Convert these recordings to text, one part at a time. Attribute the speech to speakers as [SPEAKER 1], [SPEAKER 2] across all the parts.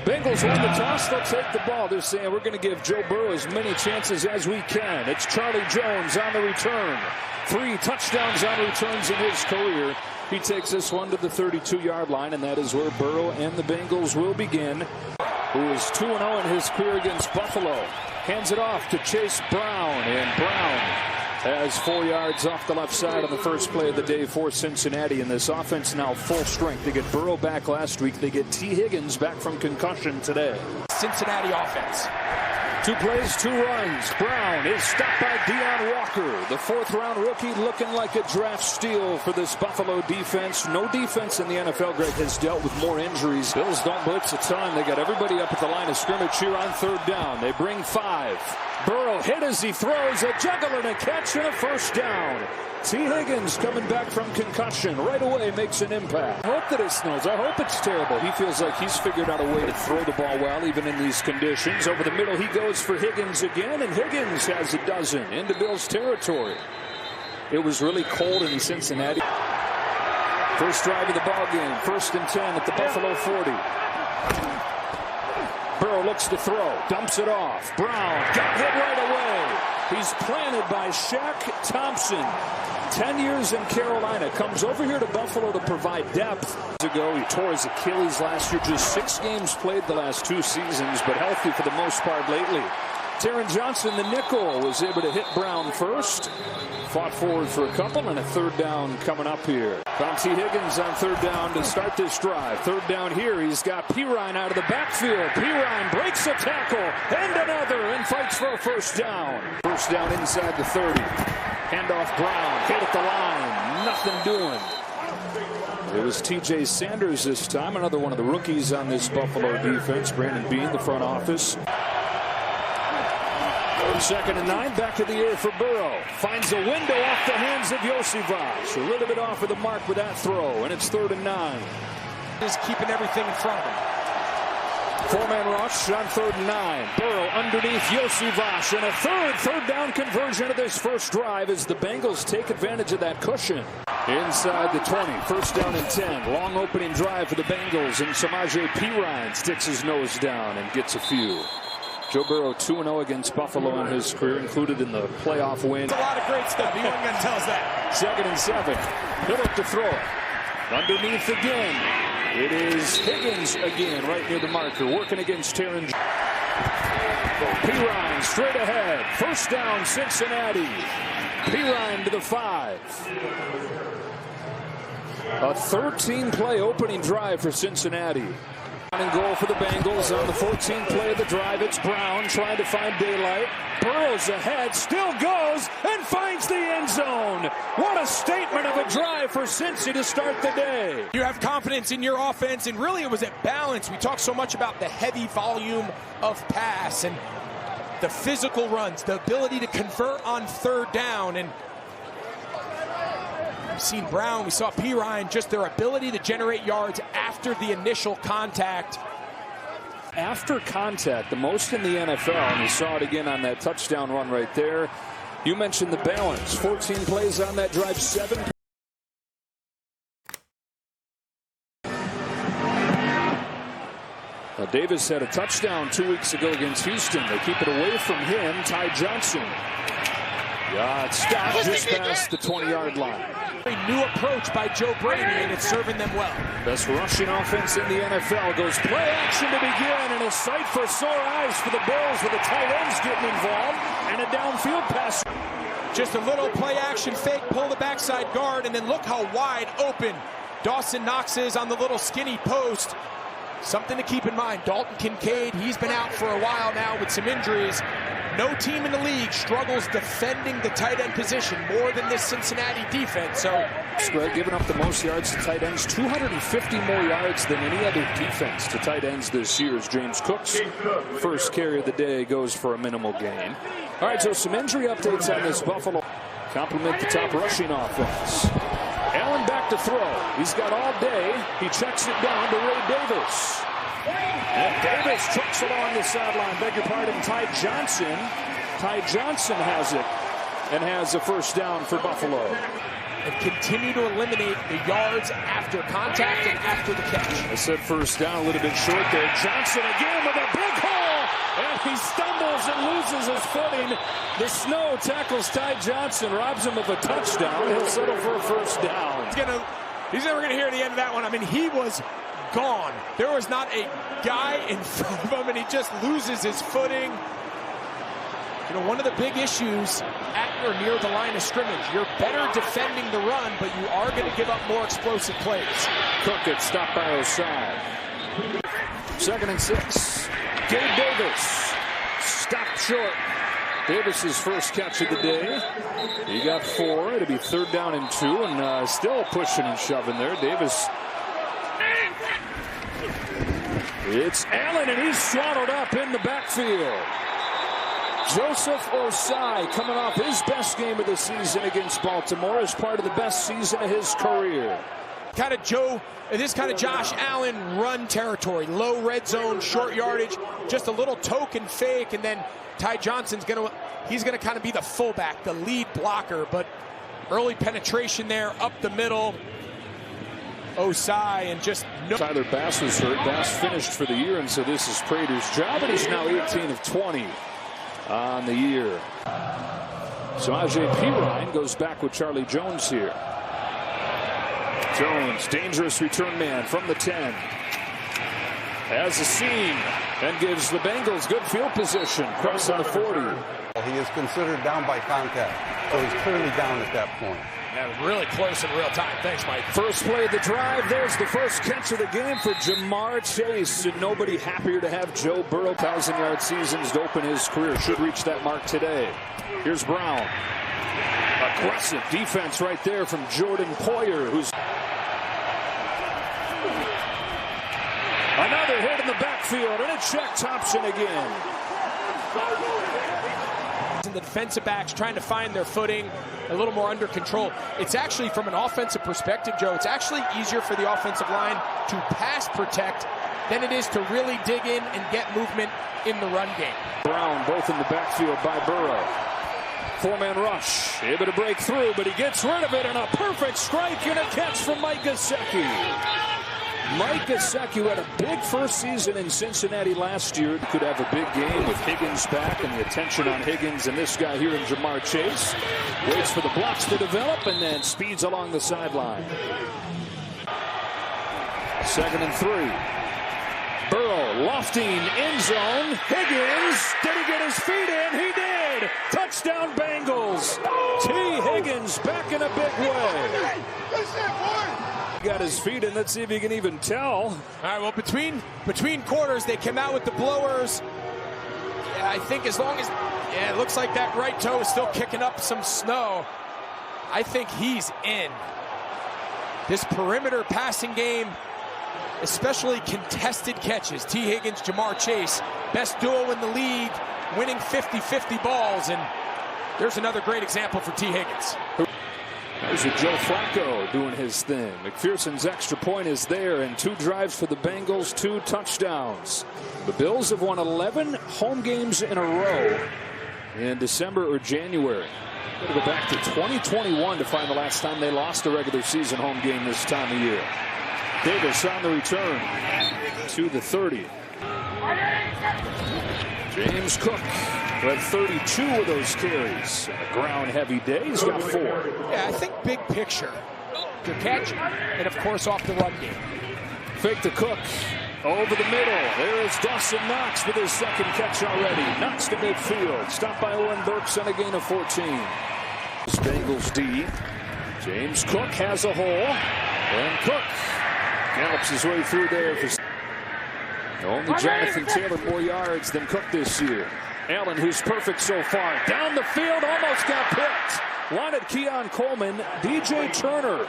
[SPEAKER 1] Bengals win the toss. They'll take the ball. They're saying we're going to give Joe Burrow as many chances as we can. It's Charlie Jones on the return. 3 touchdowns on returns in his career. He takes this one to the 32-yard line, and that is where Burrow and the Bengals will begin, who is 2-0 in his career against Buffalo. Hands it off to Chase Brown, and Brown has 4 yards off the left side on the first play of the day for Cincinnati. And this offense now full strength. They get Burrow back last week. They get T. Higgins back from concussion today.
[SPEAKER 2] Cincinnati offense.
[SPEAKER 1] 2 plays, 2 runs. Brown is stopped by Deion Walker. The 4th-round rookie looking like a draft steal for this Buffalo defense. No defense in the NFL, Greg, has dealt with more injuries. Bills don't blitz a ton. They got everybody up at the line of scrimmage here on 3rd down. They bring 5. Burrow hit as he throws, a juggle and a catch and a first down. T. Higgins coming back from concussion right away makes an impact. I hope that it snows. I hope it's terrible. He feels like he's figured out a way to throw the ball well even in these conditions. Over the middle he goes for Higgins again, and Higgins has a dozen into Bills territory. It was really cold in Cincinnati. First drive of the ball game, 1st and 10 at the Buffalo 40. Burrow looks to throw, dumps it off. Brown got hit right away. He's planted by Shaq Thompson. 10 years in Carolina, comes over here to Buffalo to provide depth. Ago, he tore his Achilles last year. Just 6 games played the last 2 seasons, but healthy for the most part lately. Taron Johnson, the nickel, was able to hit Brown first. Fought forward for a couple, and a 3rd down coming up here. Found T. Higgins on 3rd down to start this drive. 3rd down here, he's got Pirine out of the backfield. Pirine breaks a tackle, and another, and fights for a 1st down. 1st down inside the 30. Handoff Brown, hit at the line, nothing doing. It was T.J. Sanders this time, another one of the rookies on this Buffalo defense. Brandon Beane, the front office. 2nd and 9, back to the air for Burrow. Finds a window off the hands of Yosivas. A little bit off of the mark with that throw, and it's 3rd and 9.
[SPEAKER 2] Is keeping everything in front of him.
[SPEAKER 1] 4-man rush on 3rd and 9. Burrow underneath Yosivas, and a 3rd down conversion of this first drive as the Bengals take advantage of that cushion. Inside the 20, 1st down and 10. Long opening drive for the Bengals, and Samaje Perine sticks his nose down and gets a few. Joe Burrow 2-0 against Buffalo in his career, included in the playoff win.
[SPEAKER 2] It's a lot of great stuff. You don't tell us that.
[SPEAKER 1] 2nd and 7. He'll look to throw it. Underneath again. It is Higgins again, right near the marker, working against Taron. Perine straight ahead. 1st down, Cincinnati. Perine to the 5. A 13-play opening drive for Cincinnati. And goal for the Bengals on the 14th play of the drive. It's Brown trying to find daylight. Burrows ahead, still goes, and finds the end zone. What a statement of a drive for Cincy to start the day.
[SPEAKER 2] You have confidence in your offense, and really it was at balance. We talk so much about the heavy volume of pass and the physical runs, the ability to convert on 3rd down. And we've seen Brown, we saw Pirine, just their ability to generate yards after the initial contact.
[SPEAKER 1] After contact, the most in the NFL, and you saw it again on that touchdown run right there. You mentioned the balance. 14 plays on that drive, 7. Now, Davis had a touchdown 2 weeks ago against Houston. They keep it away from him. Ty Johnson. Yeah, it's stopped just past the 20-yard line.
[SPEAKER 2] A new approach by Joe Brady, and it's serving them well.
[SPEAKER 1] Best rushing offense in the NFL. Goes play action to begin, and a sight for sore eyes for the Bills with the tight ends getting involved and a downfield pass.
[SPEAKER 2] Just a little play action fake, pull the backside guard, and then look how wide open Dawson Knox is on the little skinny post. Something to keep in mind. Dalton Kincaid, he's been out for a while now with some injuries. No team in the league struggles defending the tight end position more than this Cincinnati defense. So,
[SPEAKER 1] Greg giving up the most yards to tight ends, 250 more yards than any other defense to tight ends this year. As James Cook's first carry of the day goes for a minimal gain. All right, so some injury updates on this Buffalo. Compliment the top rushing offense. Allen back to throw. He's got all day. He checks it down to Ray Davis. And Davis trucks along the sideline. Beg your pardon, Ty Johnson. Ty Johnson has it and has a 1st down for Buffalo.
[SPEAKER 2] and continue to eliminate the yards after contact and after the catch.
[SPEAKER 1] I said first down, a little bit short there. Johnson again with a big hole, and he stumbles and loses his footing. The snow tackles Ty Johnson, robs him of a touchdown. He'll settle for a first down.
[SPEAKER 2] He's never going to hear the end of that one. I mean, he was gone. There was not a guy in front of him, and he just loses his footing. You know, one of the big issues at or near the line of scrimmage, you're better defending the run, but you are going to give up more explosive plays.
[SPEAKER 1] Cook gets stopped by Osai. 2nd and 6. Gabe Davis stopped short. Davis's first catch of the day. He got 4. It'll be 3rd down and 2, and still pushing and shoving there. Davis. It's Allen, and he's swallowed up in the backfield. Joseph Osai coming off his best game of the season against Baltimore as part of the best season of his career.
[SPEAKER 2] This kind of Josh Allen run territory, low red zone, short yardage, just a little token fake, and then Ty Johnson's he's gonna kind of be the fullback, the lead blocker, but early penetration there up the middle. Osai and just no.
[SPEAKER 1] Tyler Bass was hurt. Bass finished for the year, and so this is Prater's job, and he's now 18 of 20 on the year. So Ajay Pirine goes back with Charlie Jones here. Jones, dangerous return man from the 10. Has a seam and gives the Bengals good field position. Crossing the 40.
[SPEAKER 3] He is considered down by contact, so he's clearly down at that point.
[SPEAKER 2] Yeah, really close in real time. Thanks, Mike.
[SPEAKER 1] First play of the drive. There's the first catch of the game for Jamar Chase. And nobody happier to have Joe Burrow. 1,000-yard seasons to open his career. Should reach that mark today. Here's Brown. Aggressive defense right there from Jordan Poyer, who's another hit in the backfield, and a check Thompson again.
[SPEAKER 2] And the defensive backs trying to find their footing a little more under control. It's actually, from an offensive perspective, Joe, it's actually easier for the offensive line to pass protect than it is to really dig in and get movement in the run game.
[SPEAKER 1] Brown both in the backfield by Burrow. 4-man rush, able to break through, but he gets rid of it, and a perfect strike and a catch from Mike Gesicki. Mike Gesicki had a big first season in Cincinnati last year. Could have a big game with Higgins back and the attention on Higgins and this guy here in Jamar Chase. Waits for the blocks to develop and then speeds along the sideline. 2nd and 3. Burrow lofting end zone. Higgins, did he get his feet in? He did. Touchdown Bengals. T. Higgins back in a big way. Got his feet in. Let's see if he can even tell.
[SPEAKER 2] All right, well, between quarters, they came out with the blowers. Yeah, I think as long as, it looks like that right toe is still kicking up some snow. I think he's in. This perimeter passing game, especially contested catches. T. Higgins, Jamar Chase, best duo in the league, winning 50-50 balls, and there's another great example for T. Higgins.
[SPEAKER 1] There's a Joe Flacco doing his thing. McPherson's extra point is there, and 2 drives for the Bengals, 2 touchdowns. The Bills have won 11 home games in a row in December or January. We'll go back to 2021 to find the last time they lost a regular season home game this time of year. Davis on the return to the 30. James Cook had 32 of those carries. A ground-heavy day. He's got 4.
[SPEAKER 2] Yeah, I think big picture. Your catch, and of course off the run game.
[SPEAKER 1] Fake to Cook. Over the middle. There is Dawson Knox with his 2nd catch already. Knox to midfield. Stopped by Owen Burks on a gain of 14. Bengals D. James Cook has a hole. And Cook gallops his way through there for only Jonathan Taylor more yards than Cook this year. Allen, who's perfect so far, down the field, almost got picked. Wanted Keon Coleman, DJ Turner.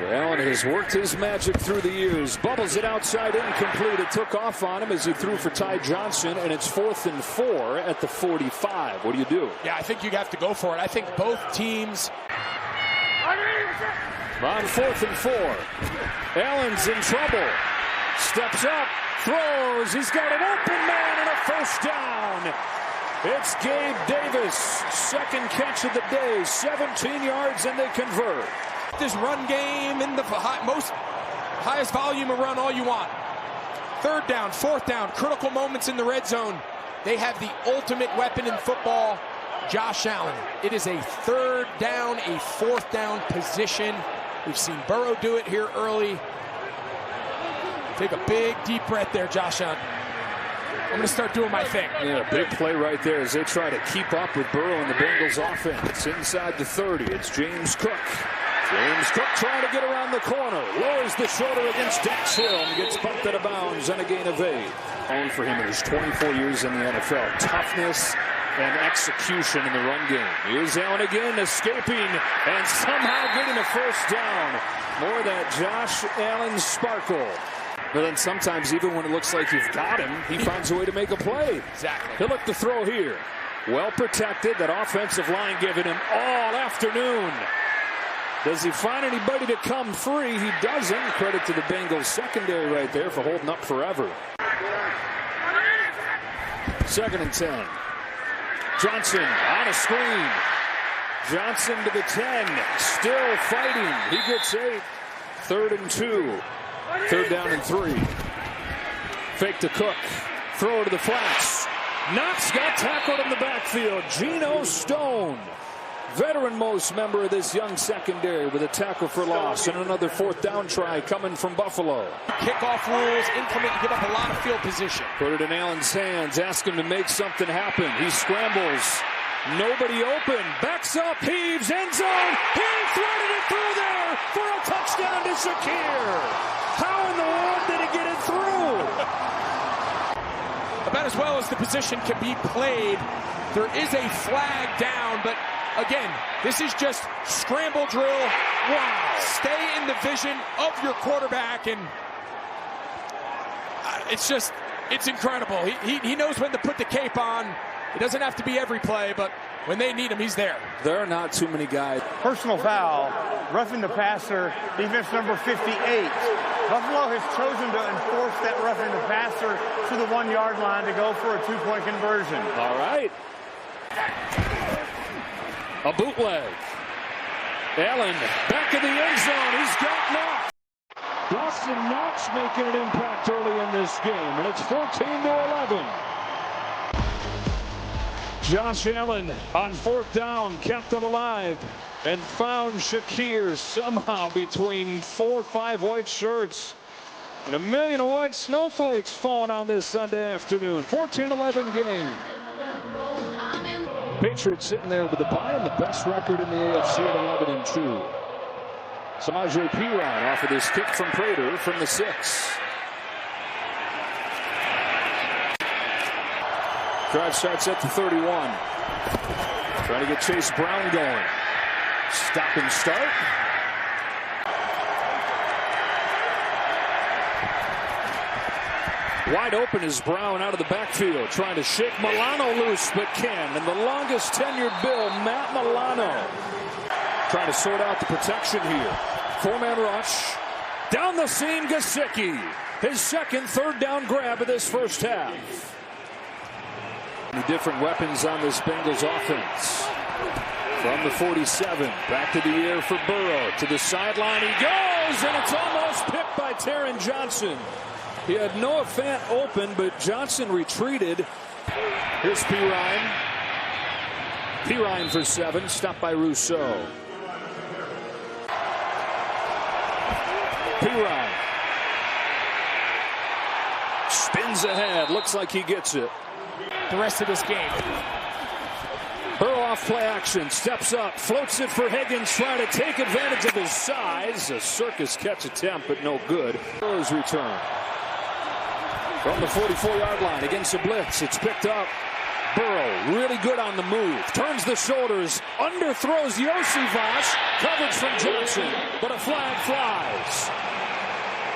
[SPEAKER 1] Allen has worked his magic through the years. Bubbles it outside, incomplete. It took off on him as he threw for Ty Johnson, and it's 4th and 4 at the 45. What do you do?
[SPEAKER 2] Yeah, I think you have to go for it. I think both teams.
[SPEAKER 1] On 4th and 4. Allen's in trouble. Steps up, throws. He's got an open man and a first down. It's Gabe Davis, 2nd catch of the day, 17 yards, and they convert.
[SPEAKER 2] This run game in the highest volume of run all you want. Third down, fourth down, critical moments in the red zone. They have the ultimate weapon in football, Josh Allen. It is a third down, a fourth down position. We've seen Burrow do it here early. Take a big, deep breath there, Josh Allen. I'm going to start doing my thing.
[SPEAKER 1] Yeah, big play right there as they try to keep up with Burrow and the Bengals offense. Inside the 30, it's James Cook. James Cook trying to get around the corner. Lowers the shoulder against Dex Hill and gets bumped out of bounds on a gain of 8. On for him in his 24 years in the NFL. Toughness and execution in the run game. Here's Allen again, escaping and somehow getting a first down. More of that Josh Allen sparkle. But then sometimes, even when it looks like you've got him, he finds a way to make a play.
[SPEAKER 2] Exactly.
[SPEAKER 1] He'll look to throw here. Well protected. That offensive line giving him all afternoon. Does he find anybody to come free? He doesn't. Credit to the Bengals secondary right there for holding up forever. 2nd and 10. Johnson on a screen. Johnson to the 10. Still fighting. He gets 8. 3rd and 2. 3rd down and 3. Fake to Cook. Throw to the flats. Knox got tackled in the backfield. Geno Stone, veteran-most member of this young secondary, with a tackle for loss and another 4th down try coming from Buffalo.
[SPEAKER 2] Kickoff rules inclement, give up a lot of field position.
[SPEAKER 1] Put it in Allen's hands. Ask him to make something happen. He scrambles. Nobody open. Backs up. Heaves. End zone. He threaded it through there for a touchdown to Shakir. How in the world did he get it through?
[SPEAKER 2] About as well as the position can be played. There is a flag down, but again, this is just scramble drill. Wow. Stay in the vision of your quarterback, and it's incredible. He knows when to put the cape on. It doesn't have to be every play, but when they need him, he's there.
[SPEAKER 1] There are not too many guys.
[SPEAKER 4] Personal foul, roughing the passer, defense number 58. Buffalo has chosen to enforce that roughing the passer to the 1-yard line to go for a 2-point conversion.
[SPEAKER 1] All right. A bootleg. Allen back in the end zone. He's got Knox. Dawson Knox making an impact early in this game, and it's 14-11. Josh Allen on 4th down kept it alive and found Shakir somehow between 4 or 5 white shirts. And a million white snowflakes falling on this Sunday afternoon. 14-11 game. Patriots sitting there with the bye and the best record in the AFC at 11-2. Samaje Perine off of this kick from Prater from the 6. Drive starts at the 31. Trying to get Chase Brown going. Stop and start. Wide open is Brown out of the backfield, trying to shake Milano loose, but can. And the longest tenured Bill, Matt Milano, trying to sort out the protection here. 4-man rush. Down the seam, Gesicki. His 2nd 3rd down grab of this first half. The different weapons on this Bengals offense. From the 47, back to the air for Burrow. To the sideline he goes, and it's almost picked by Taron Johnson. He had Noah Fant open, but Johnson retreated. Here's Perine. Perine for 7, stopped by Rousseau. Perine. Spins ahead, looks like he gets it.
[SPEAKER 2] The rest of this game.
[SPEAKER 1] Burrow off play action, steps up, floats it for Higgins, trying to take advantage of his size. A circus catch attempt, but no good. Burrow's return. From the 44-yard line against the blitz, it's picked up. Burrow, really good on the move. Turns the shoulders, underthrows Yosivas. Coverage from Johnson, but a flag flies.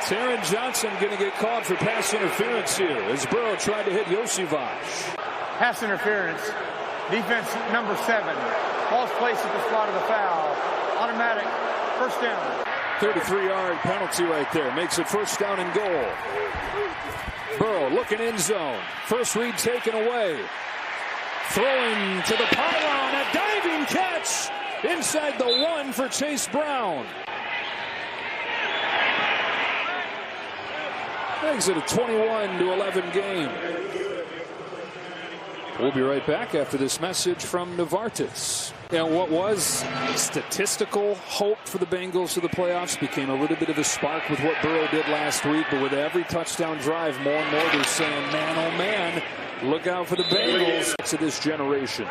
[SPEAKER 1] Taron Johnson going to get called for pass interference here as Burrow tried to hit Yosivas.
[SPEAKER 4] Pass interference. Defense number 7. False place at the spot of the foul. Automatic. First down.
[SPEAKER 1] 33-yard penalty right there. Makes it first down and goal. Burrow looking in zone. First read taken away. Throwing to the pylon. A diving catch inside the 1 for Chase Brown. Makes it a 21-11 game. We'll be right back after this message from Novartis. And what was statistical hope for the Bengals to the playoffs became a little bit of a spark with what Burrow did last week. But with every touchdown drive, more and more they're saying, man, oh man, look out for the Bengals to this generation.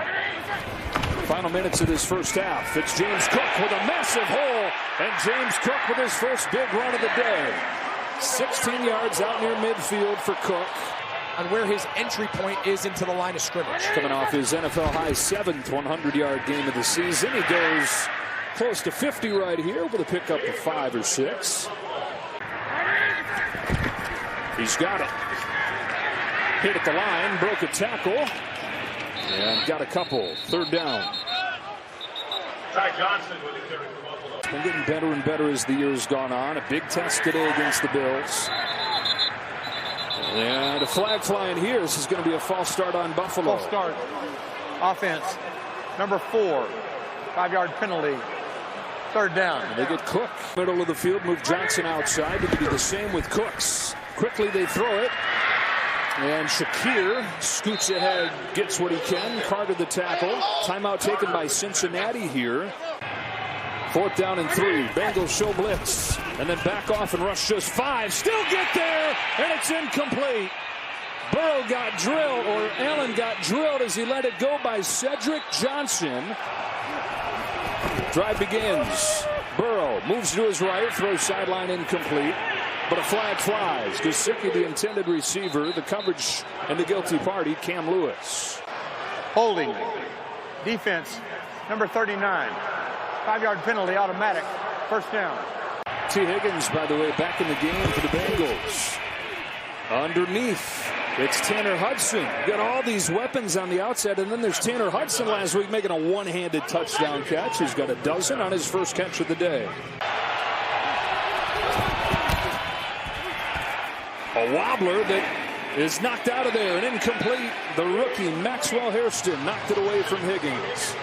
[SPEAKER 1] Final minutes of this first half. It's James Cook with a massive hole. And James Cook with his first big run of the day. 16 yards out near midfield for Cook.
[SPEAKER 2] On where his entry point is into the line of scrimmage.
[SPEAKER 1] Coming off his NFL high 7th 100-yard game of the season. He goes close to 50 right here with a pickup of 5 or 6. He's got it. Hit at the line, broke a tackle, and got a couple. Third down. It's been getting better and better as the year's gone on. A big test today against the Bills. And a flag flying here. This is going to be a false start on Buffalo.
[SPEAKER 4] False start. Offense. Number 4. 5-yard penalty. Third down.
[SPEAKER 1] And they get Cook. Middle of the field. Move Johnson outside. They do the same with Cooks. Quickly they throw it. And Shakir scoots ahead. Gets what he can. Carter the tackle. Timeout taken by Cincinnati here. 4th down and 3. Bengals show blitz. And then back off and rush just 5. Still get there. And it's incomplete. Burrow got drilled, or Allen got drilled as he let it go by Cedric Johnson. Drive begins. Burrow moves to his right. Throws sideline incomplete. But a flag flies. Gesicki, the intended receiver. The coverage and the guilty party, Cam Lewis.
[SPEAKER 4] Holding. Defense. Number 39. 5-yard penalty, automatic. First down.
[SPEAKER 1] T. Higgins, by the way, back in the game for the Bengals. Underneath, it's Tanner Hudson. Got all these weapons on the outside, and then there's Tanner Hudson last week making a one-handed touchdown catch. He's got a dozen on his first catch of the day. A wobbler that is knocked out of there and incomplete. The rookie, Maxwell Hairston, knocked it away from Higgins.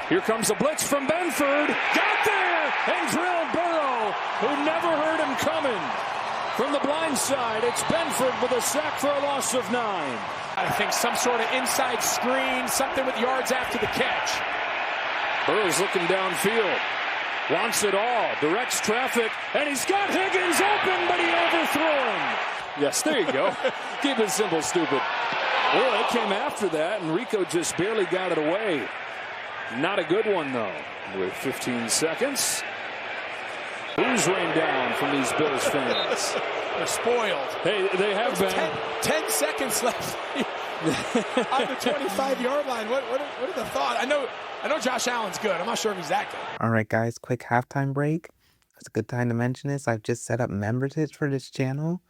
[SPEAKER 1] Here comes a blitz from Benford. Got there and drilled Burrow, who never heard him coming. From the blind side, it's Benford with a sack for a loss of 9.
[SPEAKER 2] I think some sort of inside screen, something with yards after the catch.
[SPEAKER 1] Burrow's looking downfield. Wants it all. Directs traffic. And he's got Higgins open, but he overthrew him. Yes, there you go. Keep it simple, stupid. Well, they came after that, and Rico just barely got it away. Not a good one, though. With 15 seconds. Who's rained down from these Bills fans?
[SPEAKER 2] They're spoiled.
[SPEAKER 1] Hey, they have been.
[SPEAKER 2] 10 seconds left on the 25-yard line. What are the thoughts? I know Josh Allen's good. I'm not sure if he's that good.
[SPEAKER 5] All right, guys, quick halftime break. It's a good time to mention this. I've just set up memberships for this channel.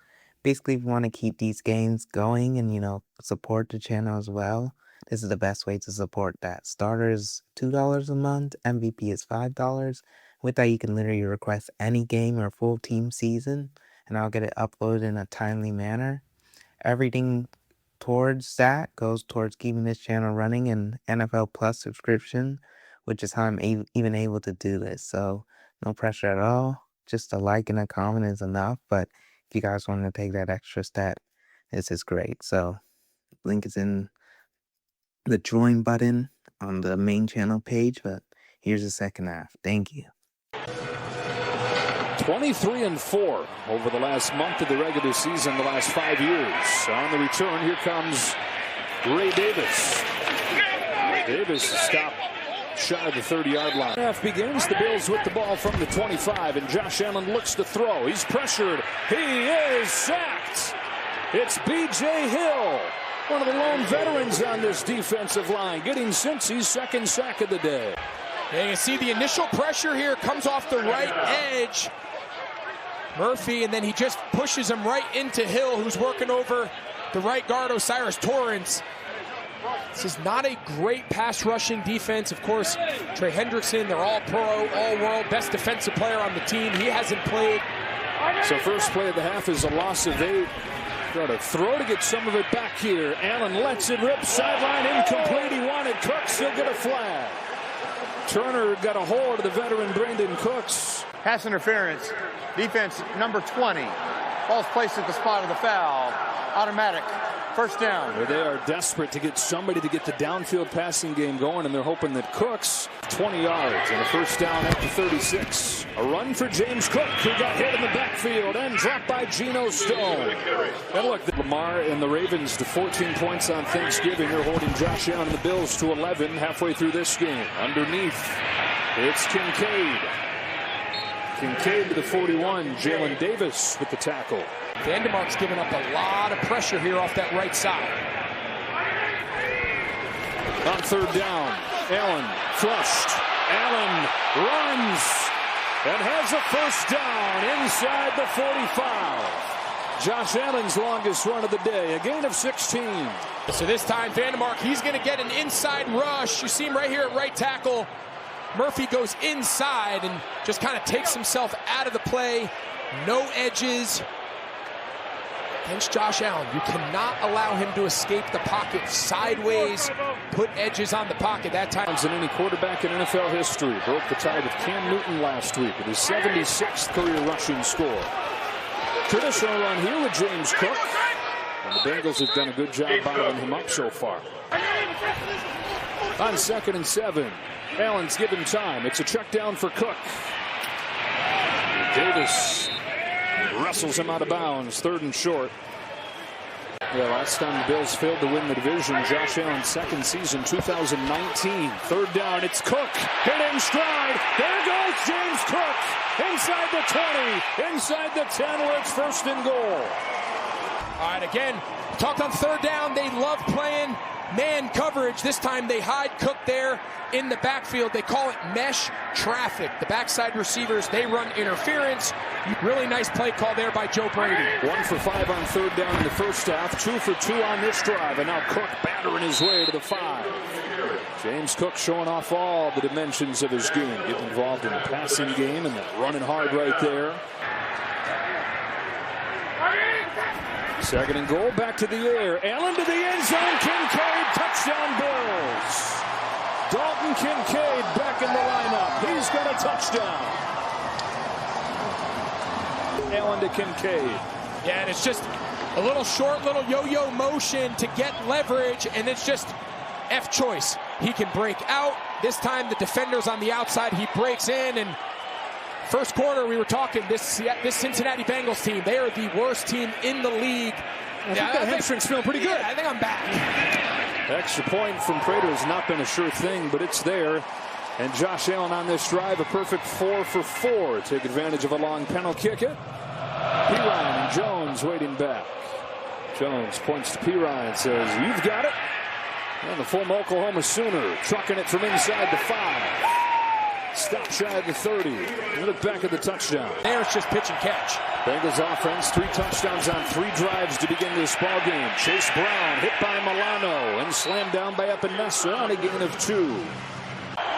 [SPEAKER 5] Basically, if you want to keep these games going and, support the channel as well, this is the best way to support that. Starter is $2 a month. MVP is $5. With that, you can literally request any game or full team season, and I'll get it uploaded in a timely manner. Everything towards that goes towards keeping this channel running and NFL Plus subscription, which is how I'm even able to do this. So no pressure at all. Just a like and a comment is enough. But if you guys want to take that extra step, this is great. So link is in the join button on the main channel page, but here's the second half. Thank you.
[SPEAKER 1] 23-4 over the last month of the regular season, the last 5 years. On the return, here comes Ray Davis. Davis stopped shy of the 30-yard line. Half begins. The Bills with the ball from the 25, and Josh Allen looks to throw. He's pressured. He is sacked. It's B.J. Hill, one of the lone veterans on this defensive line, getting Cincy's second sack of the day.
[SPEAKER 2] Yeah, you can see the initial pressure here comes off the right edge. Murphy, and then he just pushes him right into Hill, who's working over the right guard, Osiris Torrance. This is not a great pass rushing defense. Of course, Trey Hendrickson, they're all pro, all world, best defensive player on the team. He hasn't played.
[SPEAKER 1] So first play of the half is a loss of 8. Got a throw to get some of it back here. Allen lets it rip, sideline incomplete. He wanted Cooks, he'll get a flag. Turner got a hold of the veteran Brandon Cooks.
[SPEAKER 4] Pass interference. Defense number 20. Ball's placed at the spot of the foul. Automatic. First down.
[SPEAKER 1] Well, they are desperate to get somebody to get the downfield passing game going, and they're hoping that Cook's 20 yards and a first down at the 36. A run for James Cook, who got hit in the backfield and dropped by Geno Stone. And look, Lamar and the Ravens to 14 points on Thanksgiving. They're holding Josh Allen and the Bills to 11 halfway through this game. Underneath, it's Kincaid. Kincaid to the 41. Jalen Davis with the tackle.
[SPEAKER 2] Vandermark's given up a lot of pressure here off that right side.
[SPEAKER 1] On third down, Allen flushed. Allen runs and has a first down inside the 45. Josh Allen's longest run of the day, a gain of 16.
[SPEAKER 2] So this time, Vandermark, he's going to get an inside rush. You see him right here at right tackle. Murphy goes inside and just kind of takes himself out of the play. No edges. Against Josh Allen, you cannot allow him to escape the pocket sideways, put edges on the pocket that time.
[SPEAKER 1] And any quarterback in NFL history broke the tie with Cam Newton last week with his 76th career rushing score. Traditional run here with James Cook, and the Bengals have done a good job bottling him up so far. On 2nd and 7, Allen's given time. It's a check down for Cook. Davis wrestles him out of bounds, 3rd and short. Yeah, last time the Bills failed to win the division, Josh Allen's 2nd season, 2019. 3rd down, it's Cook, hit in stride. There goes James Cook, inside the 20, inside the 10, where it's 1st and goal.
[SPEAKER 2] All right, again, talked on 3rd down, they love playing man coverage. This time they hide Cook there in the backfield. They call it mesh traffic. The backside receivers, they run interference. Really nice play call there by Joe Brady.
[SPEAKER 1] 1 for 5 on 3rd down in the first half. 2 for 2 on this drive. And now Cook battering his way to the 5. James Cook showing off all the dimensions of his game. Getting involved in the passing game and running hard right there. 2nd and goal, back to the air. Allen to the end zone. Kincaid, touchdown Bills. Dalton Kincaid back in the lineup. He's got a touchdown. Allen to Kincaid.
[SPEAKER 2] Yeah, and it's just a little short, little yo-yo motion to get leverage, and it's just F choice. He can break out. This time the defender's on the outside. He breaks in, and first quarter we were talking, this Cincinnati Bengals team, they are the worst team in the league.
[SPEAKER 1] I think that hamstring's feeling pretty good.
[SPEAKER 2] Yeah, I think I'm back.
[SPEAKER 1] Extra point from Prater has not been a sure thing, but it's there. And Josh Allen on this drive, a perfect 4 for 4. Take advantage of a long penalty kick it. Pirine and Jones waiting back. Jones points to Pirine, says, "You've got it." And the former Oklahoma Sooner trucking it from inside the 5. Stop shy of the 30. Look back at the touchdown.
[SPEAKER 2] There it's just pitch and catch.
[SPEAKER 1] Bengals offense, 3 touchdowns on 3 drives to begin this ball game. Chase Brown hit by Milano and slammed down by Epinesa on a gain of 2.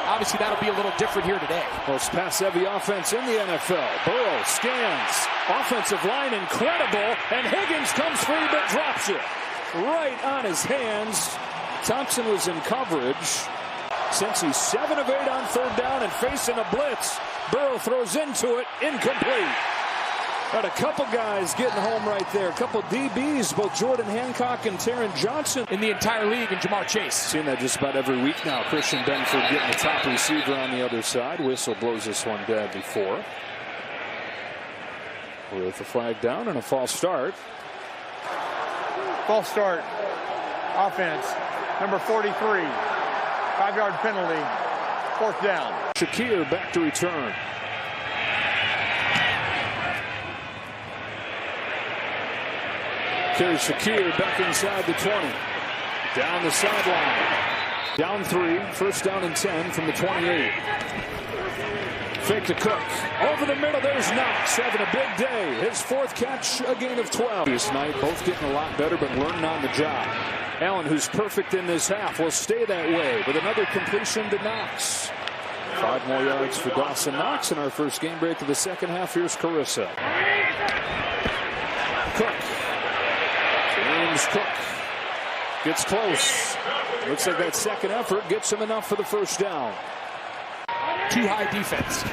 [SPEAKER 2] Obviously that'll be a little different here today.
[SPEAKER 1] Most pass-heavy offense in the NFL. Burrow scans. Offensive line incredible. And Higgins comes free but drops it. Right on his hands. Thompson was in coverage. Since he's 7 of 8 on 3rd down and facing a blitz, Burrow throws into it, incomplete. Got a couple guys getting home right there. A couple DBs, both Jordan Hancock and Taron Johnson.
[SPEAKER 2] In the entire league, and Jamar Chase.
[SPEAKER 1] Seen that just about every week now. Christian Benford getting the top receiver on the other side. Whistle blows this one dead before. With a flag down and a false start.
[SPEAKER 4] False start. Offense. Number 43. 5-yard penalty. 4th down.
[SPEAKER 1] Shakir back to return. Carries Shakir back inside the 20. Down the sideline. Down 3. 1st down and 10 from the 28. Fake to Cook. Over the middle, there's Knox having a big day. His 4th catch, a gain of 12. This night, both getting a lot better, but learning on the job. Allen, who's perfect in this half, will stay that way with another completion to Knox. 5 more yards for Dawson Knox in our first game break of the second half. Here's Carissa. Cook. James Cook gets close. Looks like that second effort gets him enough for the 1st down.
[SPEAKER 2] Too high defense.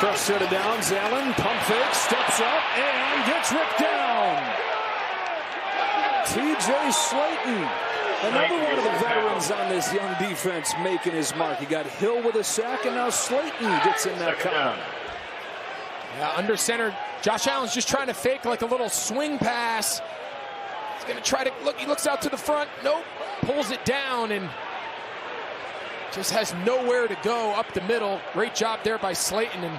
[SPEAKER 1] First set of downs, Allen, pump fake, steps up, and gets ripped down. T.J. Slayton, another one of the veterans on this young defense making his mark. He got Hill with a sack, and now Slayton gets in that column.
[SPEAKER 2] Yeah, under center, Josh Allen's just trying to fake like a little swing pass. He's going to try to look. He looks out to the front. Nope. Pulls it down and just has nowhere to go up the middle. Great job there by Slayton. And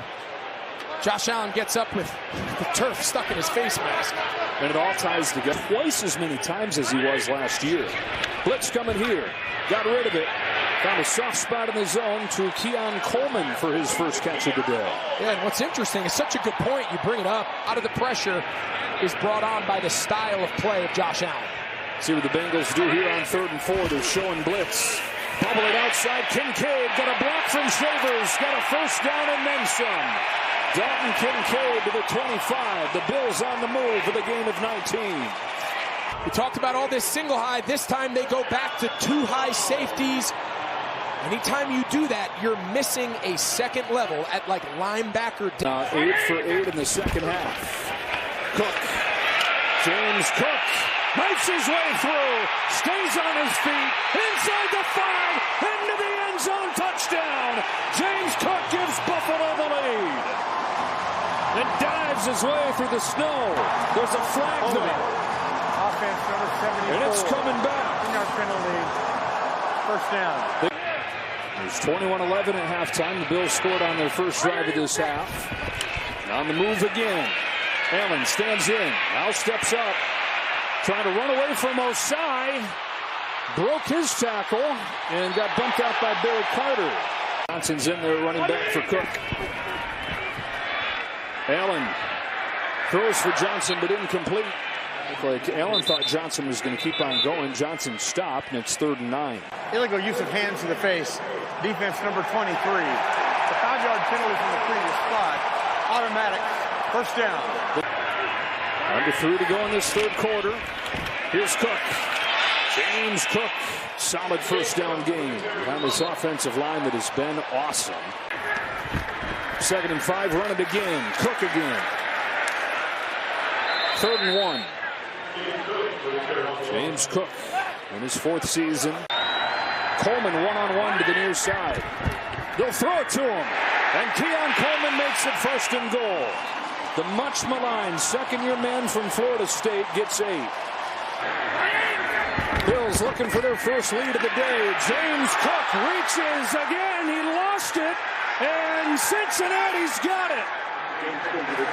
[SPEAKER 2] Josh Allen gets up with the turf stuck in his face mask.
[SPEAKER 1] And it all ties together twice as many times as he was last year. Blitz coming here. Got rid of it. Found a soft spot in the zone to Keon Coleman for his first catch of the day.
[SPEAKER 2] Yeah, and what's interesting is such a good point. You bring it up. Out of the pressure is brought on by the style of play of Josh Allen.
[SPEAKER 1] See what the Bengals do here on 3rd and 4. They're showing blitz. Bubble it outside. Kincaid got a block from Shavers. Got a first down and then some. Dalton Kincaid to the 25. The Bills on the move for the gain of 19.
[SPEAKER 2] We talked about all this single high. This time they go back to 2 high safeties. Anytime you do that, you're missing a second level at like linebacker.
[SPEAKER 1] 8 for 8 in the second half. Cook. James Cook knifes his way through. Stays on his feet. Inside the 5. Into the end zone. Touchdown. James Cook gives Buffalo the lead. And dives his way through the snow. There's a flag there.
[SPEAKER 4] Offense number 74.
[SPEAKER 1] And it's coming back.
[SPEAKER 4] 10-yard penalty. First down.
[SPEAKER 1] It was 21-11 at halftime. The Bills scored on their first drive of this half. And on the move again. Allen stands in. Now steps up. Trying to run away from Osai. Broke his tackle and got bumped out by Bill Carter. Johnson's in there running back for Cook. Allen throws for Johnson but incomplete. Like Allen thought Johnson was going to keep on going. Johnson stopped, and it's 3rd and 9.
[SPEAKER 4] Illegal use of hands to the face. Defense number 23. The 5-yard penalty from the previous spot. Automatic. First down.
[SPEAKER 1] Under 3 to go in this 3rd quarter. Here's Cook. James Cook. Solid first down game on this offensive line that has been awesome. 2nd and 5. Run it again. Cook again. 3rd and 1. James Cook in his 4th season. Coleman one-on-one to the near side. They'll throw it to him. And Keon Coleman makes it 1st and goal. The much maligned second-year man from Florida State gets 8. Bills looking for their first lead of the day. James Cook reaches again. He lost it. And Cincinnati's got it.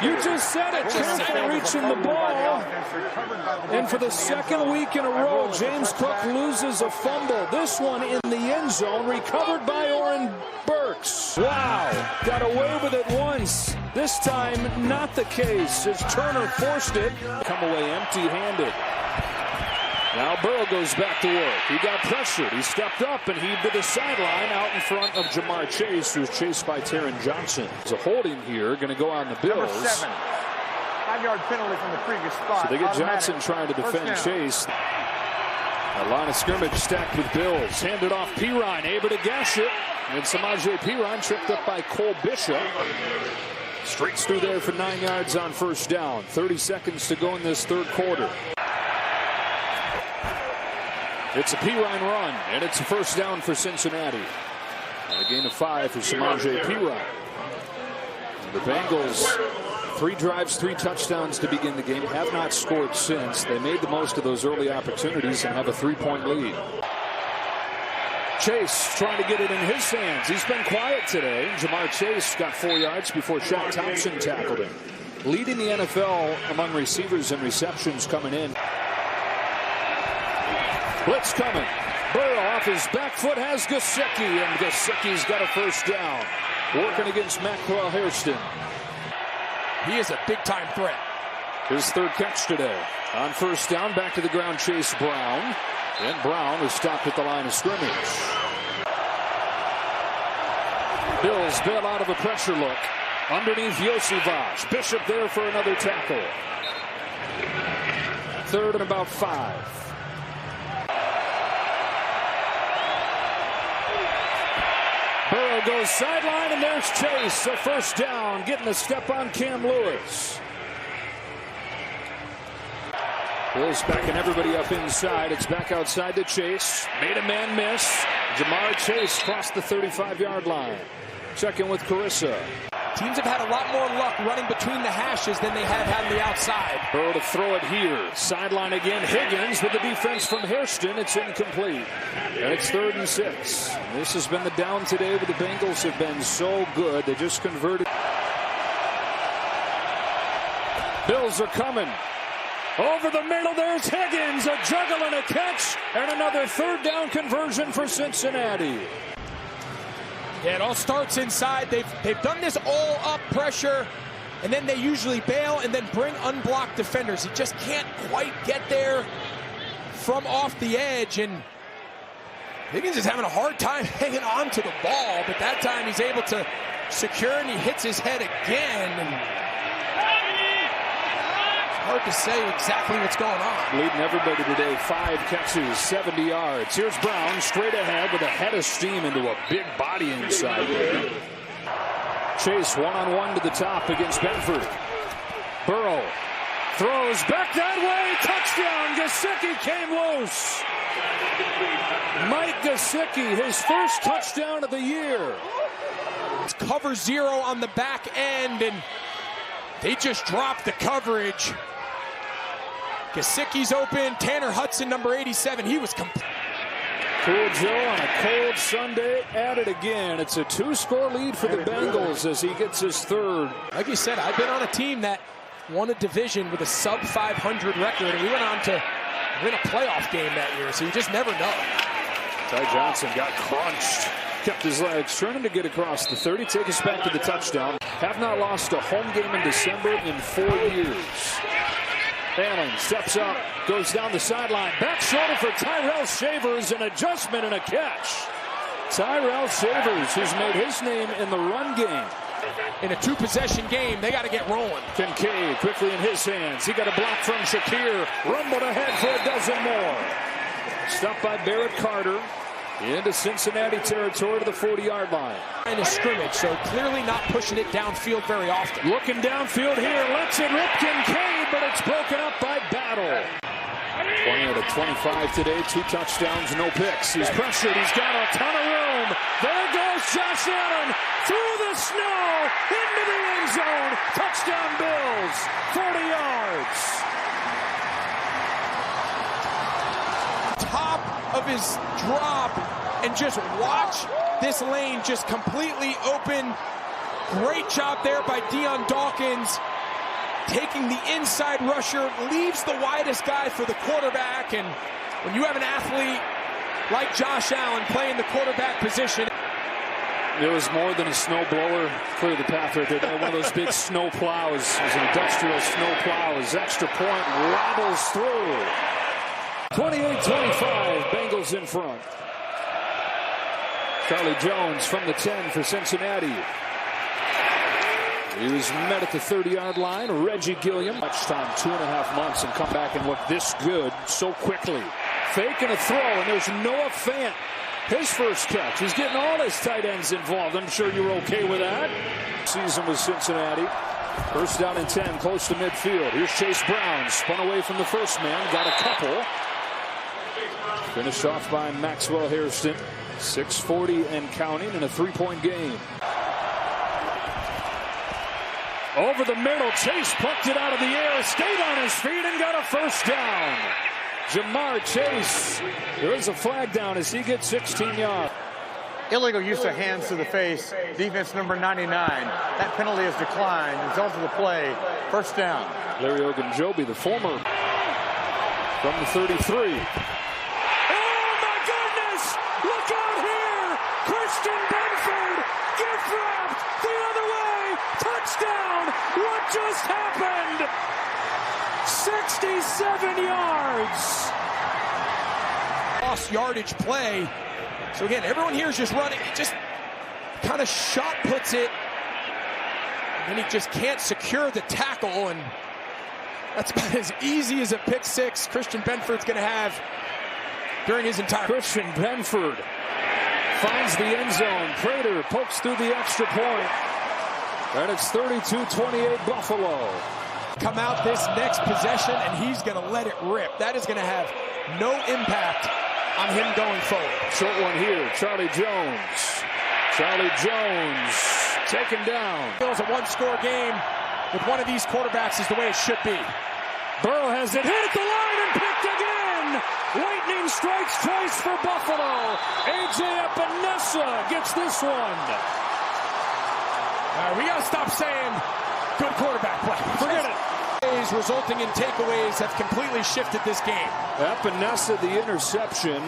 [SPEAKER 1] You just said it. Careful reaching the ball. And for the 2nd week in a row, James Cook loses a fumble. This one in the end zone, recovered by Oren Burks. Wow. Got away with it once. This time, not the case, as Turner forced it. Come away empty-handed. Now Burrow goes back to work. He got pressured. He stepped up and heaved to the sideline out in front of Jamar Chase, who's chased by Taron Johnson. There's a holding here, going to go on the Bills.
[SPEAKER 4] Number 7. 5-yard penalty from the previous spot.
[SPEAKER 1] So they get
[SPEAKER 4] Automatic.
[SPEAKER 1] Johnson trying to defend Chase. A line of scrimmage stacked with Bills. Handed off Pirine, able to gash it. And Samaje Pirine tripped up by Cole Bishop. Straight through there for 9 yards on first down. 30 seconds to go in this 3rd quarter. It's a Pirine run, and it's a first down for Cincinnati. And a gain of 5 for Samaje Pirine. The Bengals, 3 drives, 3 touchdowns to begin the game, have not scored since. They made the most of those early opportunities and have a 3-point lead. Chase trying to get it in his hands. He's been quiet today. Jamar Chase got 4 yards before Shaq Thompson tackled him. Leading the NFL among receivers and receptions coming in. Blitz coming. Burrow off his back foot has Gesicki, and Gesicki's got a first down. Working against Mackrell Hairston.
[SPEAKER 2] He is a big-time threat.
[SPEAKER 1] His 3rd catch today. On first down, back to the ground, Chase Brown. And Brown is stopped at the line of scrimmage. Bills bail out of a pressure look. Underneath Yosivas. Bishop there for another tackle. 3rd and about 5. Burrow goes sideline, and there's Chase. A first down, getting a step on Cam Lewis. Bills backing everybody up inside. It's back outside to Chase. Made a man miss. Jamar Chase crossed the 35-yard line. Checking with Carissa.
[SPEAKER 2] Teams have had a lot more luck running between the hashes than they have had on the outside.
[SPEAKER 1] Burrow to throw it here. Sideline again. Higgins with the defense from Hairston. It's incomplete. And it's 3rd and 6. This has been the down today, but the Bengals have been so good. They just converted. Bills are coming. Over the middle, there's Higgins. A juggle and a catch. And another 3rd down conversion for Cincinnati.
[SPEAKER 2] Yeah, it all starts inside. They've done this all-up pressure, and then they usually bail and then bring unblocked defenders. He just can't quite get there from off the edge, and Higgins is having a hard time hanging on to the ball, but that time he's able to secure, and he hits his head again. And hard to say exactly what's going on.
[SPEAKER 1] Leading everybody today, 5 catches, 70 yards. Here's Brown straight ahead with a head of steam into a big body inside there. Chase one-on-one to the top against Benford. Burrow throws back that way. Touchdown. Gesicki came loose. Mike Gesicki, his first touchdown of the year.
[SPEAKER 2] It's cover 0 on the back end, and they just dropped the coverage. Gesicki's open. Tanner Hudson, number 87. He was complete.
[SPEAKER 1] Cool Joe on a cold Sunday at it again. It's a 2-score lead for the Bengals as he gets his 3rd.
[SPEAKER 2] Like you said, I've been on a team that won a division with a sub-500 record, and we went on to win a playoff game that year, so you just never know.
[SPEAKER 1] Ty Johnson got crunched. Kept his legs, turning to get across the 30. Take us back to the touchdown. Have not lost a home game in December in 4 years. Allen steps up, goes down the sideline. Back shoulder for Tyrell Shavers, an adjustment and a catch. Tyrell Shavers, who's made his name in the run game.
[SPEAKER 2] In a 2-possession game, they got to get rolling.
[SPEAKER 1] Kincaid quickly in his hands. He got a block from Shakir. Rumbled ahead for a dozen more. Stopped by Barrett Carter. Into Cincinnati territory to the 40-yard line.
[SPEAKER 2] In a scrimmage, so clearly not pushing it downfield very often.
[SPEAKER 1] Looking downfield here, lets it rip Kincaid, but it's broken up by Battle. 20 out of 25 today, 2 touchdowns, no picks. He's pressured, he's got a ton of room. There goes Josh Allen through the snow, into the end zone. Touchdown Bills, 40 yards.
[SPEAKER 2] Top of his drop, and just watch this lane just completely open. Great job there by Deion Dawkins, taking the inside rusher, leaves the widest guy for the quarterback. And when you have an athlete like Josh Allen playing the quarterback position,
[SPEAKER 1] it was more than a snow blower. Clear the path right there. They had one of those big snow plows. It was an industrial snow plow. His extra point wobbles through. 28-25, Bengals in front. Charlie Jones from the 10 for Cincinnati. He was met at the 30-yard line. Reggie Gilliam. Much time, 2.5 months, and come back and look this good so quickly. Fake and a throw, and there's Noah Fant. His first catch. He's getting all his tight ends involved. I'm sure you're okay with that. Season with Cincinnati. First down and 10, close to midfield. Here's Chase Brown. Spun away from the first man. Got a couple. Finished off by Maxwell Hairston. 6:40 and counting in a 3-point game. Over the middle, Chase plucked it out of the air, stayed on his feet, and got a first down. Jamar Chase, there is a flag down as he gets 16 yards.
[SPEAKER 4] Illegal use of hands to the face, defense number 99. That penalty is declined. Result of the play, first down.
[SPEAKER 1] Larry Ogunjobi, the former, from the 33. Look out here! Christian Benford gift wrapped the other way! Touchdown! What just happened? 67 yards!
[SPEAKER 2] Lost yardage play. So again, everyone here is just running. He just kind of shot puts it. And he just can't secure the tackle. And that's about as easy as a pick six Christian Benford's going to have during his entire.
[SPEAKER 1] Christian Benford finds the end zone. Prater pokes through the extra point. And it's 32-28 Buffalo.
[SPEAKER 2] Come out this next possession, and he's going to let it rip. That is going to have no impact on him going forward.
[SPEAKER 1] Short one here. Charlie Jones. Charlie Jones taken down.
[SPEAKER 2] It's a one-score game with one of these quarterbacks is the way it should be.
[SPEAKER 1] Burrow has it hit at the line and picked again. Lightning strikes twice for Buffalo. A.J. Epinesa gets this one.
[SPEAKER 2] We got to stop saying good quarterback play. Forget it. Resulting in takeaways have completely shifted this game.
[SPEAKER 1] Epinesa, the interception.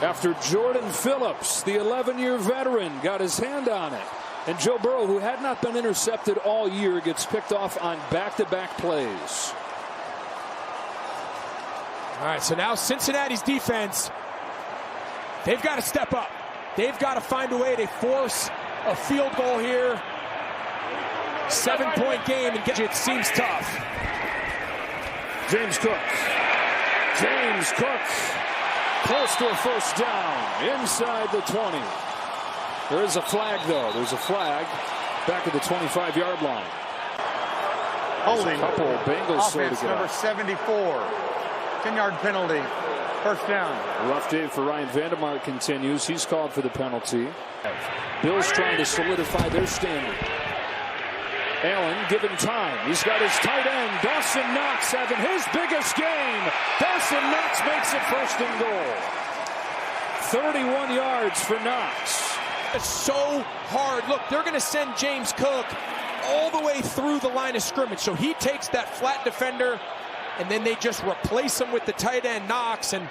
[SPEAKER 1] After Jordan Phillips, the 11-year veteran, got his hand on it. And Joe Burrow, who had not been intercepted all year, gets picked off on back-to-back plays.
[SPEAKER 2] All right, so now Cincinnati's defense, they've got to step up. They've got to find a way to force a field goal here. 7-point game, and it seems tough.
[SPEAKER 1] James Cook. James Cook close to a first down inside the 20. There is a flag, though. There's a flag back at the 25-yard line.
[SPEAKER 4] Holding.
[SPEAKER 1] A couple of Bengals
[SPEAKER 4] offense number 74. 10-yard penalty. First down.
[SPEAKER 1] A rough day for Ryan Vandermark continues. He's called for the penalty. Bills trying to solidify their standing. Allen given time. He's got his tight end, Dawson Knox, having his biggest game. Dawson Knox makes it first and goal. 31 yards for Knox.
[SPEAKER 2] It's so hard. Look, they're going to send James Cook all the way through the line of scrimmage. So he takes that flat defender, and then they just replace him with the tight end, Knox, and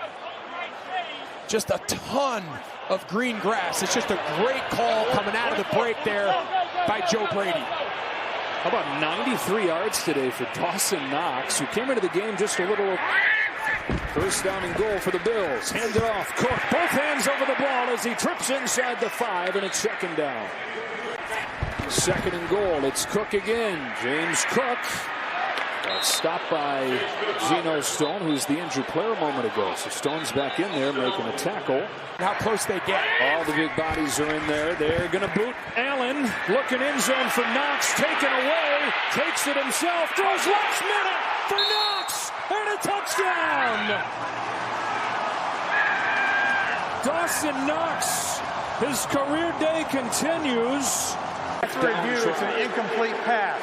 [SPEAKER 2] just a ton of green grass. It's just a great call coming out of the break there by Joe Brady.
[SPEAKER 1] How about 93 yards today for Dawson Knox, who came into the game just a little. First down and goal for the Bills. Hand it off. Cook, both hands over the ball as he trips inside the 5, and it's second down. Second and goal. It's Cook again. James Cook. Stopped by Geno Stone, who's the injured player a moment ago. So Stone's back in there making a tackle.
[SPEAKER 2] How close they get.
[SPEAKER 1] All the big bodies are in there. They're going to boot Allen. Looking end zone for Knox. Taken away. Takes it himself. Throws last minute for Knox. And a touchdown. Dawson Knox. His career day continues.
[SPEAKER 4] After review, it's an incomplete pass.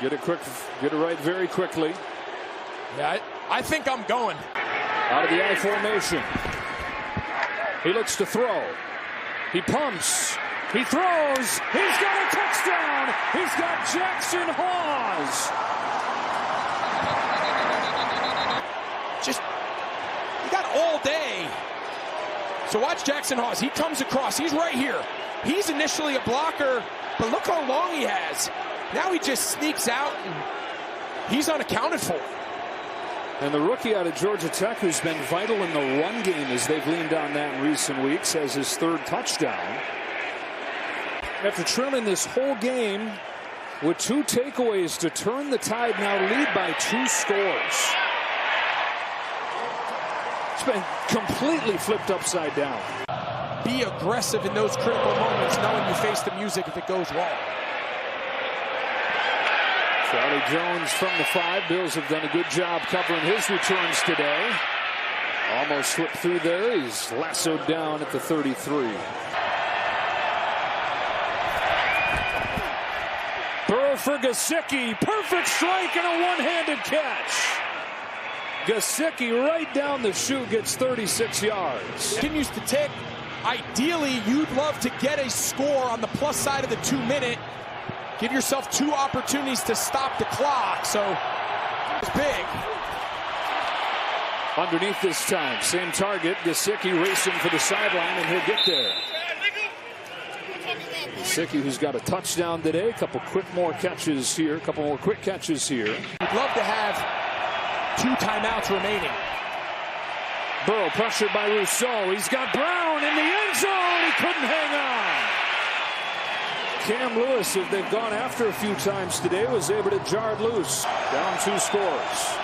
[SPEAKER 1] Get it right very quickly.
[SPEAKER 2] Yeah, I think I'm going.
[SPEAKER 1] Out of the I formation. He looks to throw. He pumps. He throws. He's got a touchdown. He's got Jackson Hawes.
[SPEAKER 2] You got all day. So watch Jackson Hawes. He comes across. He's right here. He's initially a blocker, but look how long he has. Now he just sneaks out, and he's unaccounted for.
[SPEAKER 1] And the rookie out of Georgia Tech, who's been vital in the run game as they've leaned on that in recent weeks, has his third touchdown. After trailing this whole game with 2 takeaways to turn the Tide, now lead by 2 scores. It's been completely flipped upside down.
[SPEAKER 2] Be aggressive in those critical moments, knowing you face the music if it goes wrong.
[SPEAKER 1] Charlie Jones from the 5. Bills have done a good job covering his returns today. Almost slipped through there. He's lassoed down at the 33. Burrow for Gesicki. Perfect strike and a one-handed catch. Gesicki right down the chute gets 36 yards.
[SPEAKER 2] Continues to tick. Ideally, you'd love to get a score on the plus side of the 2-minute. Give yourself 2 opportunities to stop the clock. So it's big.
[SPEAKER 1] Underneath this time, same target. Gesicki racing for the sideline, and he'll get there. Gesicki, who's got a touchdown today. A couple more quick catches here.
[SPEAKER 2] We'd love to have 2 timeouts remaining.
[SPEAKER 1] Burrow pressured by Rousseau. He's got Brown in the end zone. He couldn't hang on. Cam Lewis, if they've gone after a few times today, was able to jar it loose. Down 2 scores.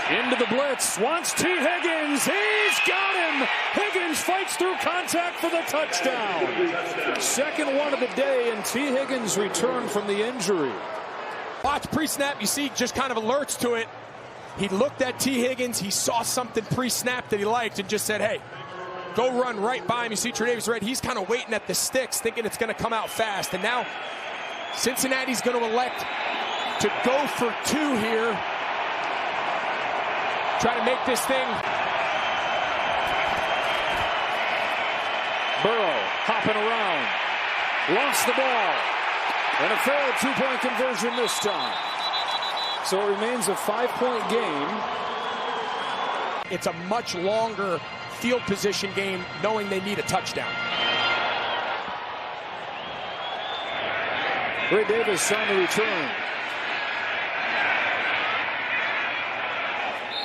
[SPEAKER 1] Into the blitz, wants T. Higgins, he's got him! Higgins fights through contact for the touchdown. Second one of the day, and T. Higgins returned from the injury.
[SPEAKER 2] Watch pre-snap, you see just kind of alerts to it. He looked at T. Higgins, he saw something pre-snap that he liked and just said, hey, go run right by him. You see Tre'Davious Red, he's kind of waiting at the sticks, thinking it's going to come out fast. And now Cincinnati's going to elect to go for two here. Try to make this thing.
[SPEAKER 1] Burrow hopping around. Lost the ball. And a failed two-point conversion this time. So it remains a 5-point game.
[SPEAKER 2] It's a much longer field position game knowing they need a touchdown.
[SPEAKER 1] Ray Davis on the return.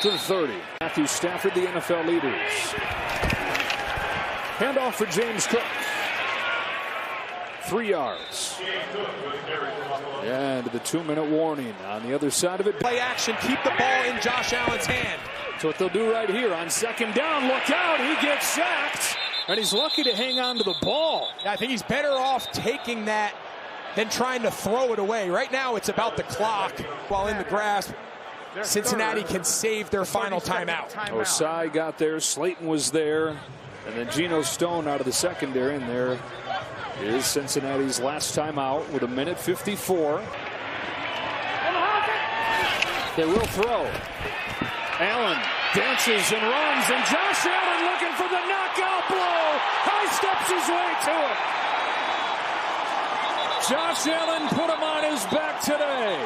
[SPEAKER 1] To the 30. Matthew Stafford, the NFL leaders. Handoff for James Cook. 3 yards. And the 2-minute warning on the other side of it.
[SPEAKER 2] Play action, keep the ball in Josh Allen's hand.
[SPEAKER 1] So what they'll do right here on second down, look out, he gets sacked. And he's lucky to hang on to the ball.
[SPEAKER 2] Yeah, I think he's better off taking that than trying to throw it away. Right now it's about the clock while in the grasp. Cincinnati can save their final timeout.
[SPEAKER 1] Osai got there, Slayton was there, and then Geno Stone out of the secondary, and there is Cincinnati's last timeout with 1:54. They will throw. Allen dances and runs, and Josh Allen looking for the knockout blow. High steps his way to it. Josh Allen put him on his back today.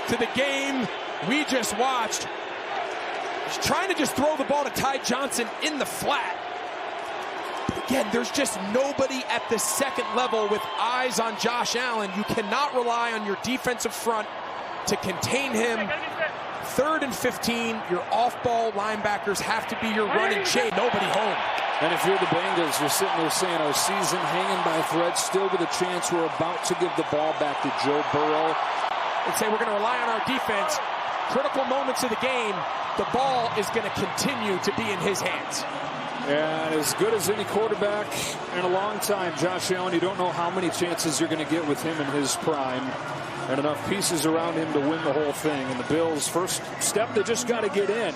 [SPEAKER 2] To the game we just watched. He's trying to just throw the ball to Ty Johnson in the flat. But again, there's just nobody at the second level with eyes on Josh Allen. You cannot rely on your defensive front to contain him. 3rd and 15, your off-ball linebackers have to be your run and chain. Nobody home.
[SPEAKER 1] And if you're the Bengals, you're sitting there saying our season hanging by threads, still with a chance. We're about to give the ball back to Joe Burrow.
[SPEAKER 2] And say we're going to rely on our defense. Critical moments of the game, the ball is going to continue to be in his hands.
[SPEAKER 1] And as good as any quarterback in a long time, Josh Allen, you don't know how many chances you're going to get with him in his prime. And enough pieces around him to win the whole thing. And the Bills' first step, they just got to get in.